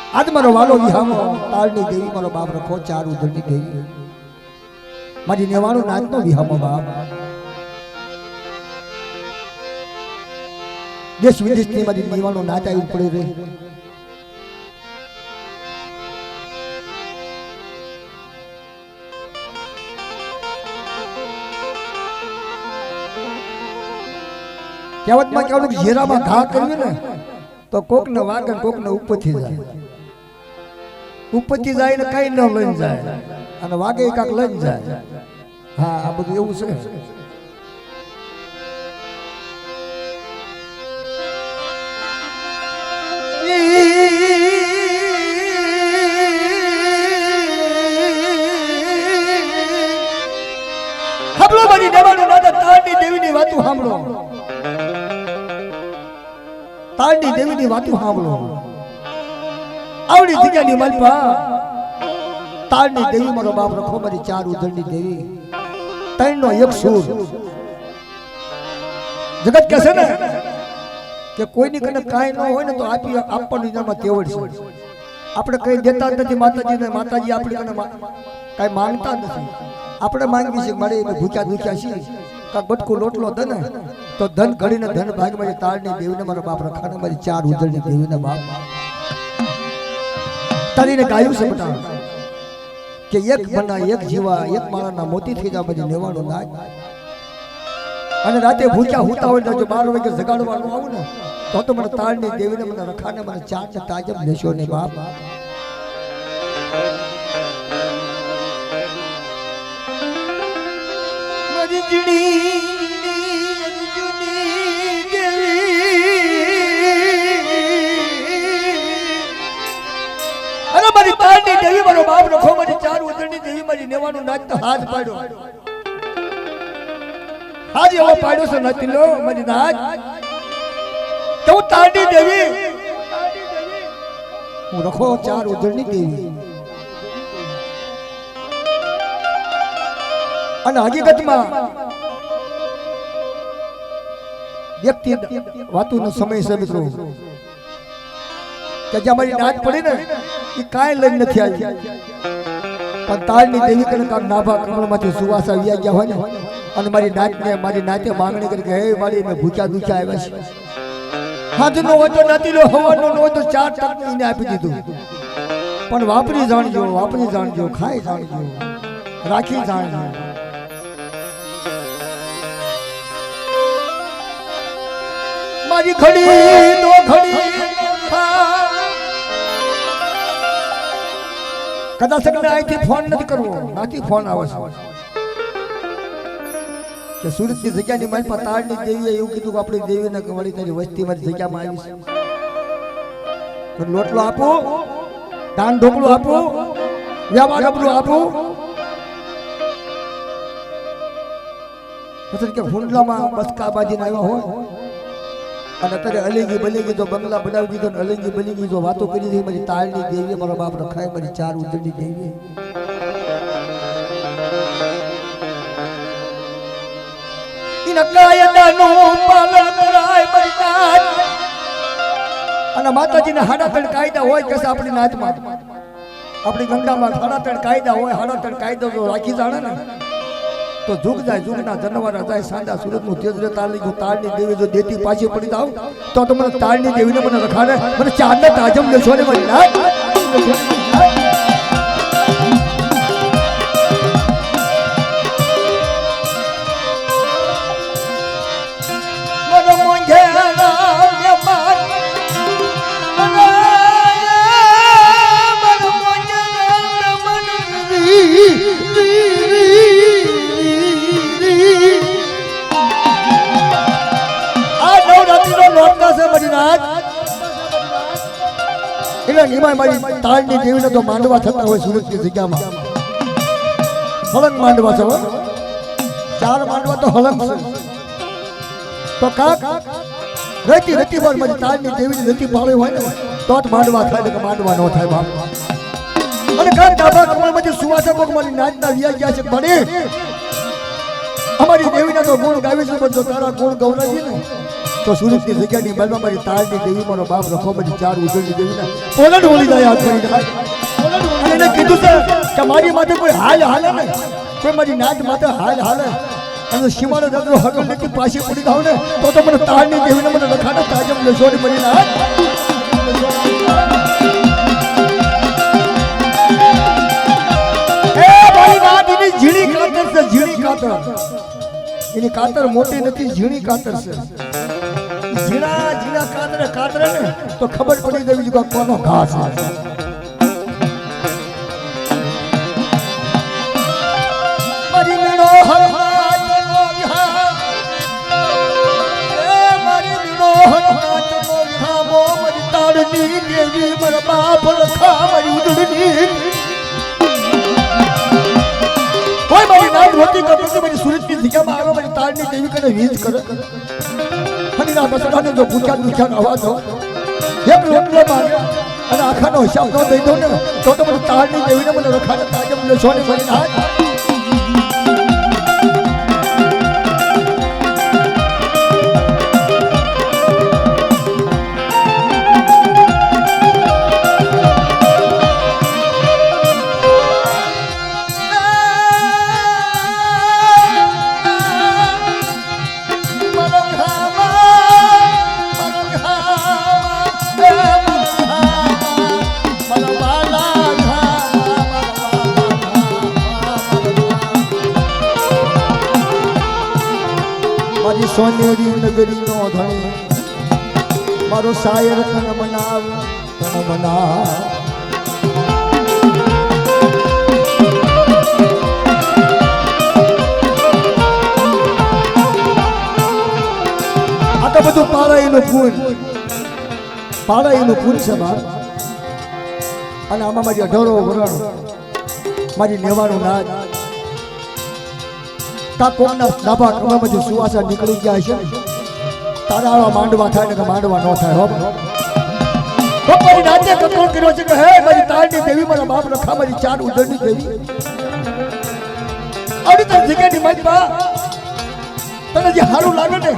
આજ મારો વાલો વિહામો તાળની દેવી મારો બાપ રખો ચાર ઉધરની દેવી મારી નેવાણું નાચનો વિહામો બાપ દેશ વિદેશની મારી નેવાણું નાચ આવી પડી રહી કહેવતમાં કહેવાનું કે હીરામાં ઘા કર્યું ને તો કોક ને વાગે કોક ને ઉપરથી જાય ને કઈ ન લઈને જાય અને વાગે કાક લઈને જાય હા આ બધું એવું છે સાંભળો મારી દેવાનું નાદા તાળની દેવીની વાતો સાંભળો તાળની દેવીની વાતો સાંભળો આવડી જગ્યાની માલપા તાળની દેવી મારો બાપ રખો મારી ચાર ઉધરની દેવી ત્રણનો એક સૂર જગત કહે છે ને કે કોઈની કને કાંઈ ન હોય ને તો આપવાની નામાં તેવડ છે આપણે કઈ દેતા નથી માતાજીને માતાજી આપણી કને કાંઈ માંગતા નથી આપણે માંગવી છે મારે ભૂખ્યા દુખ્યા છીએ કાંક બટકું લોટલો દે ને તો ધન ઘડીને ધન ભાગ મારી તાળની દેવીને મારો બાપ રખાને મારી ચાર ઉધરની દેવીને બાપ તારીને ગાયું છે બટા કે એક બના એક જીવા એક માળાના મોતી થઈ જા બધી લેવાનું નાચ અને રાતે ભૂખ્યા હુતા હોય જો 12 વાગે જગાડવાનું આવું ને તો મને તાળની દેવીને મને રખાને મને ચાર ને તાજબ લેશો ને બાપ મારી જીણી મારી તાળની દેવી મારો બાપ રખો મારી ચાર ઉધરની દેવી મારી નેવાનું નાચ તો હાથ પાડ્યો હાજ એવો પાડ્યો છે નાચી લો મારી નાચ તો તાળની દેવી હું રખો ચાર ઉધરની દેવી અને હકીકતમાં વ્યક્તિ વાતોનો સમય છે મિત્રો કે જ્યાં મારી નાચ પડી ને એ કાંઈ લઈને નથી આવી પણ તાળની દેવી કરે કામ નાભા કમળમાંથી સુવાસા વ્યા ગયા હોય ને અને મારી નાચે માંગણી કરી કે હે મારી મેં ભૂખ્યા દુખ્યા આવ્યા છે હાથનો હોય તો નથી લો હવાનો ન હોય તો ચાર ટક એને આપી દીધું પણ વાપરી જાણજો ખાઈ જાણજો રાખી જાણજો મારી ખડી તો ખડી કદાચ અહીંથી ફોન નથી કરવો નાથી ફોન આવે છે કે સુરતની જગ્યાની મારી પાસે તાળની દેવીએ એવું કીધું કે આપણી દેવીને વળી તારી વસ્તીમાં જગ્યામાં આવી છે લોટલો આપો દાન ઢોકળું આપો વ્યવહાર ડબલું આપો પછી કે હુંડલામાં બસકા બાજીને આવ્યા હોય અને અત્યારે અલીગી બલીગી તો બંગલા બનાવી દીધો ને અલીગી બલીગી જો વાતો કરી દીધી મારી તાળની દેવી મારો બાપ રખાય મારી ચાર ઉધરની દેવી અને માતાજીના 3.5 કાયદા હોય કે આપણી નાચમાં આપણી ગંગામાં 3.5 કાયદા હોય 3.5 કાયદો જો રાખી જાણે ને તો જુગ જાય જુગના જનવાર જાય સાંડા સુરતનું તેજ તાળની દેવી જો દેતી પાછી પડી જાવ તો મને તાળની દેવીને મને રખાડે મને ચારને તાજમ લેશો ને મને તાળની દેવીને તો માંડવા થતા હોય સુરતની જગ્યામાં હલંગ માંડવા છે 4 માંડવા તો હલંગ છે તો કાક રેતી પર મારી તાળની દેવીની રેતી પાળી હોય ને તો જ માંડવા થાય કે માંડવા ન થાય બાપ અને કાક ડાબા કમળમાંથી સુવાસા કોક મારી નાચના વ્યા ગયા છે બને અમારી દેવીના તો ગુણ ગાવી છે પણ જો તારા ગુણ ગૌરવજી ને તો સુરતની જગ્યાની બાજુમાં મારી તાળની દેવી મારો બાપ રખો બધી ચાર ઉજળની દેવીને પોલડ બોલી જાય હાથ કરી જાય અને એને કીધું છે કે મારી માટે કોઈ હાલ હાલે ને કોઈ મારી નાચ માટે હાલ હાલે અને સીમાનો દાદરો હગલ લેતી પાછી પડી જાવ ને તો મને તાળની દેવીને મને લખાડે તાજમ લસોડી મરી ના એ મારી વાત એની ઝીણી કાતર છે ઝીણી કાતર એની કાતર મોટી નથી ઝીણી કાતર છે ઝીણા ઝીણા કાતર ને તો ખબર પડી જવી કે કોનો ઘા છે મારી મીણો હરમાચનો વિહાર એ મારી મીણો હરમાચનો વિહાર મારી તાળની દેવી મારા બાપ લખા મારી ઉડની કોઈ મારી નામ રોટી કરતો કે મારી સુરતની જગ્યામાં આવે મારી તાળની દેવી કને વીજ કરે હનીના બસડાને જો ભૂખ્યા અવાજ હો એક રોટલો મારે અને આખાનો હિસાબ ન દઈ દો ને તો મને તાળની દેવીને મને રખાડે તાજમ લસોને મરી ના સોનેરી નગરી નો ધણી મારો શાયર તન મનાવ આ તો બધું પારાઈનું ફૂલ છે બાર અને આમાં મારી અઢારો વરણ મારી નેવાનું નાચ તા કોમના ડાબા કમરમાં જો સુવાસા નીકળી જાય છે તારા આવા માંડવા થાય ને કે માંડવા ન થાય હો મારી નાચે કતોલ કર્યો છે કે હે મારી તાળની દેવી મારા બાપ રખા મારી ચાર ઉજળની દેવી અડી તર જગ્યાની મારી બા તને જે હારું લાગે ને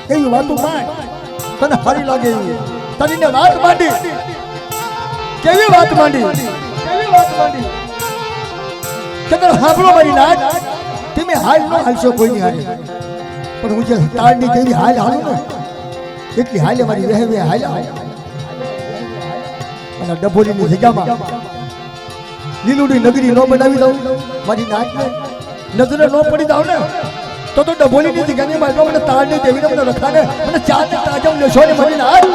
એવી વાતો માંડ તને હારી લાગે એવી તને વાત માંડી કેવી વાત માંડી કે તને હાંભળો મારી નાચ તમે હાલ ન હાલશો કોઈની હાલે પણ હું જે તાળની દેવી હાલું ને એટલી હાલે મારી વહેવે હાલ અને ડભોલીની જગ્યામાં લીલુડી નગરી ન બનાવી દઉં મારી નાચને નજરે ન પડી દઉં ને તો ડભોલીની જગ્યાની મારી મને તાળની દેવીને મને રખાને મને ચાર તાજમ લેશો ને મારી નાચ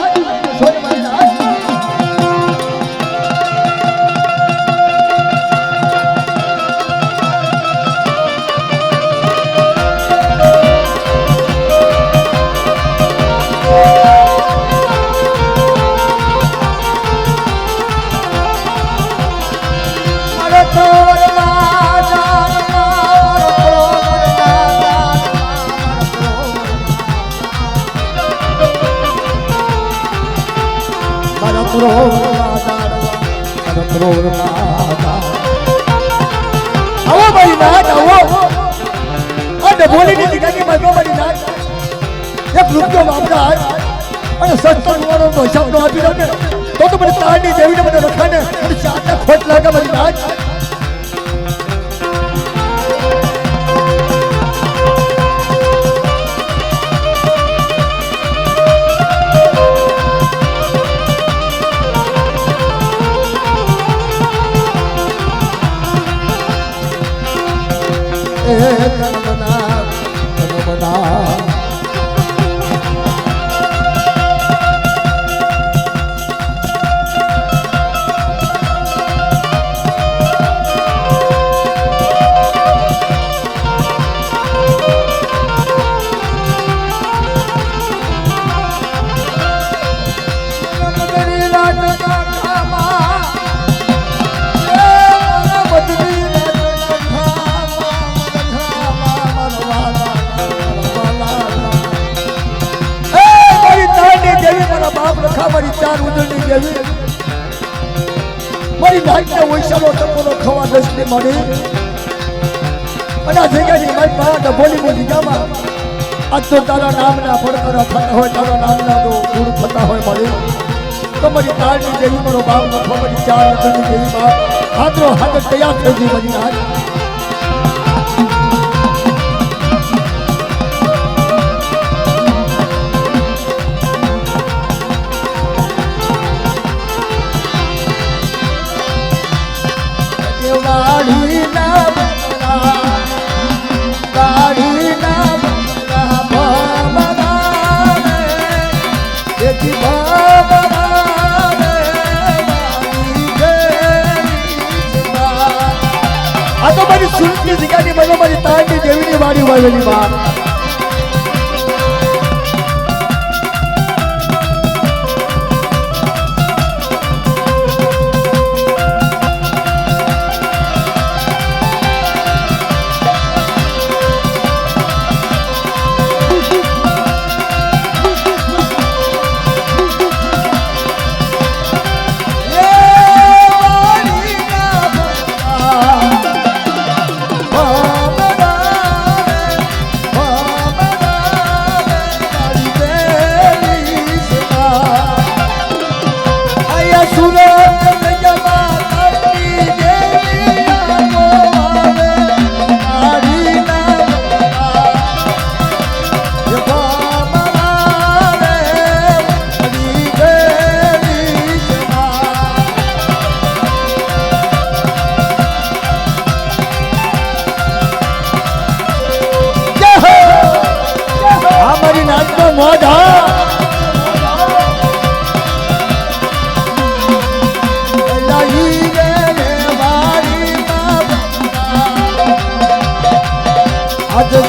આવો મારી નાચ આવો ડભોલીની જગ્યાની મારી નાચ એક રૂપિયો વાપરા અને સત્તર વાળો હિસાબ નો આપી દો ને તો મને તાળની દેવીને મને રખાને મને ચારને ખોટ લાગે મારી નાચ મારી નાચને ઓઈસાનો ટપોનો ખવા દસને મળી અને આ જગ્યાની મારી પાસે ડભોલીની જગ્યામાં આજ તો તારા નામના પડકારા થતા હોય, તારા નામના તો ગુણ થતા હોય મારી તમારી તારની દેવી મારો બાપ નફો મારી ચાર નથની દેવી બાપ હાથરો હાથ તૈયાર થઈ ગઈ મારી નાથ સુરતની જગ્યાની મને મારી તારની દેવીની વાડી વાવેલી બાપ आज